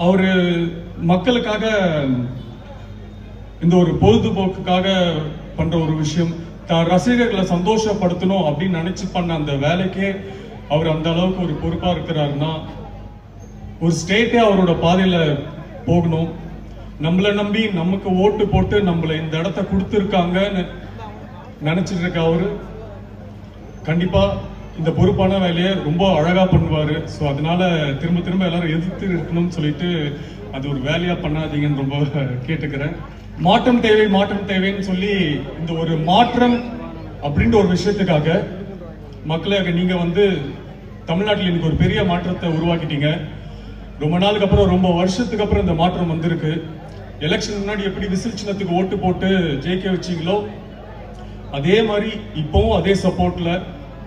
அவரு மக்களுக்காக இந்த ஒரு பொழுதுபோக்குக்காக பண்ற ஒரு விஷயம், ரசிகர்களை சந்தோஷப்படுத்தணும் அப்படின்னு நினைச்சு பண்ண அந்த வேலைக்கே அவர் அந்த அளவுக்கு ஒரு பொறுப்பா இருக்கிறாருன்னா, ஒரு ஸ்டேட்டே அவரோட பாதையில போகணும். நம்மளை நம்பி நமக்கு ஓட்டு போட்டு நம்மளை இந்த இடத்த கொடுத்துருக்காங்கன்னு நினைச்சிட்டு இருக்க அவரு கண்டிப்பா இந்த பொறுப்பான வேலையை ரொம்ப அழகா பண்ணுவாரு. ஸோ அதனால திரும்ப திரும்ப எல்லாரும் எதிர்த்து இருக்கணும்னு சொல்லிட்டு அது ஒரு வேலையா பண்ணாதீங்கன்னு ரொம்ப கேட்டுக்கிறேன். மாற்றம் தேவை மாற்றம் தேவைன்னு சொல்லி இந்த ஒரு மாற்றம் அப்படின்ற ஒரு விஷயத்துக்காக மக்களாக நீங்க தமிழ்நாட்டில் இன்னைக்கு ஒரு பெரிய மாற்றத்தை உருவாக்கிட்டீங்க. ரொம்ப நாளுக்கு அப்புறம், ரொம்ப வருஷத்துக்கு அப்புறம் இந்த மாற்றம் வந்திருக்கு. எலெக்ஷன் முன்னாடி எப்படி விசில் சின்னத்துக்கு ஓட்டு போட்டு ஜெயிக்க வச்சீங்களோ அதே மாதிரி இப்பவும் அதே சப்போர்ட்ல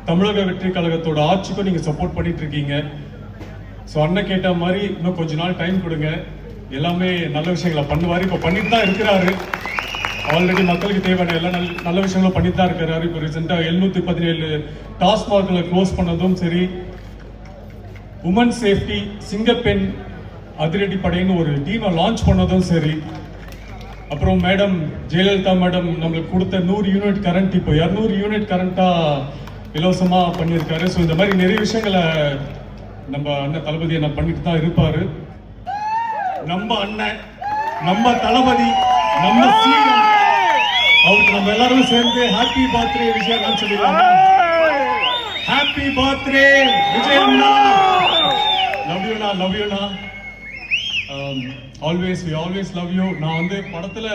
தமிழக வெற்றி கழகத்தோட ஆட்சிக்கும் நீங்க சப்போர்ட் பண்ணிட்டு இருக்கீங்க. ஸோ அண்ணன் கேட்ட மாதிரி இன்னும் கொஞ்ச நாள் டைம் கொடுங்க, எல்லாமே நல்ல விஷயங்களை பண்ணுவாரு. இப்போ பண்ணிட்டு தான் இருக்கிறாரு. ஆல்ரெடி மக்களுக்கு தேவையான எல்லா நல்ல விஷயங்களும் பண்ணிட்டு தான் இருக்கிறாரு. இப்போ ரீசெண்டா 717 டாஸ்மார்க்ல க்ளோஸ் பண்ணதும் சரி, உமன் சேஃப்டி சிங்கப்பெண் அதிரடி படைன்னு ஒரு டீமை லான்ச் பண்ணதும் சரி, அப்புறம் மேடம் ஜெயலலிதா மேடம் நம்மளுக்கு கொடுத்த 100 யூனிட் கரண்ட் இப்போ 200 யூனிட் கரண்டா இலவசமா பண்ணியிருக்காரு. ஸோ இந்த மாதிரி நிறைய விஷயங்களை நம்ம அண்ணன் தளபதி என்ன பண்ணிட்டு தான் இருப்பாரு. நம்ம அண்ணன், நம்ம தளபதி, நம்ம சீஎம், அவருக்கு நம்ம எல்லாரும் சேர்ந்து ஹாப்பி பர்த்டே விஜயகாந்த் சொல்லிடலாம். Happy birthday Vijayanna, love you நா, லவ் யூ நா, always we always love you. நான் படத்துல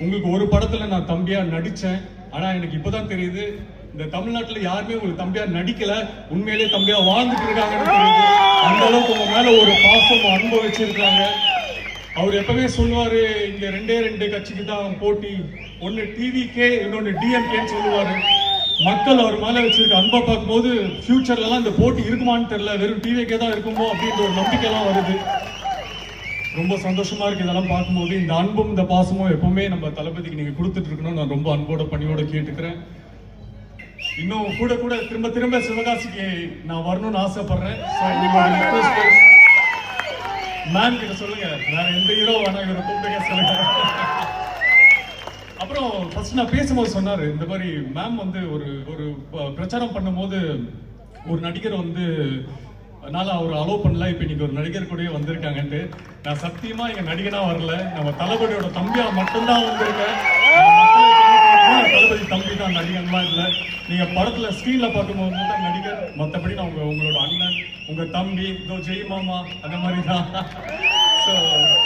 உங்களுக்கு ஒரு படத்துல நான் தம்பியா நடிச்சேன். ஆனா எனக்கு இப்பதான் தெரியுது இந்த தமிழ்நாட்டுல யாருமே உங்களுக்கு தம்பியா நடிக்கல, உண்மையிலே தம்பியா வாழ்ந்துட்டு இருக்காங்கன்னு தெரியுது. அந்த அளவுக்கு உங்க மேல ஒரு பாசம் அன்பு வச்சிருக்காங்க. அவர் எப்பவே சொல்லுவாரு, இங்க ரெண்டே கட்சிக்கு தான் போட்டி, ஒன்னு டிவிகே இன்னொன்னு டிஎம்கேன்னு சொல்லுவாரு. மக்கள் அவர் மேல வச்சிருக்க அன்பை பார்க்கும்போது ஃபியூச்சர்ல எல்லாம் இந்த போட்டி இருக்குமான்னு தெரியல, வெறும் டிவிகே தான் இருக்குமோ அப்படின்ற ஒரு நம்பிக்கை எல்லாம் வருது. ரொம்ப சந்தோஷமா இருக்கு இதெல்லாம் பார்க்கும்போது. இந்த அன்பும் இந்த பாசமும் எப்பவுமே நம்ம தளபதிக்கு நீங்க கொடுத்துட்டு இருக்கணும். நான் ரொம்ப அன்போட பணியோட கேட்டுக்கிறேன். இன்னும் கூட கூட திரும்ப திரும்ப சிவகாசிக்கு நான் வரணும்னு ஆசைப்படுறேன். மேம் கிட்ட சொல்லுங்க, வேற எந்த ஹீரோ வேணா இவரை கூப்பிட்டு சொல்லுங்க. அப்புறம் ஃபர்ஸ்ட் நான் பேசும்போது சொன்னாரு, இந்த மாதிரி மேம் ஒரு ஒரு பிரச்சாரம் பண்ணும்போது ஒரு நடிகர் அதனால அவர் அலோவ் பண்ணல, இப்ப இன்னைக்கு ஒரு நடிகர் கூட வந்திருக்காங்கன்ட்டு. நான் சத்தியமா இங்க நடிகனா வரல, நம்ம தளபதியோட தம்பியா மட்டும்தான் வந்திருக்கேன். தளபதி தம்பி தான், நடிகன்லாம் இல்ல. நீங்க படத்துல ஸ்கிரீன்ல பார்க்கும்போது தான் நடிகர், மற்றபடி நான் உங்களோட அண்ணன், உங்க தம்பி, இதோ ஜெய் மாமா அந்த மாதிரி தான்.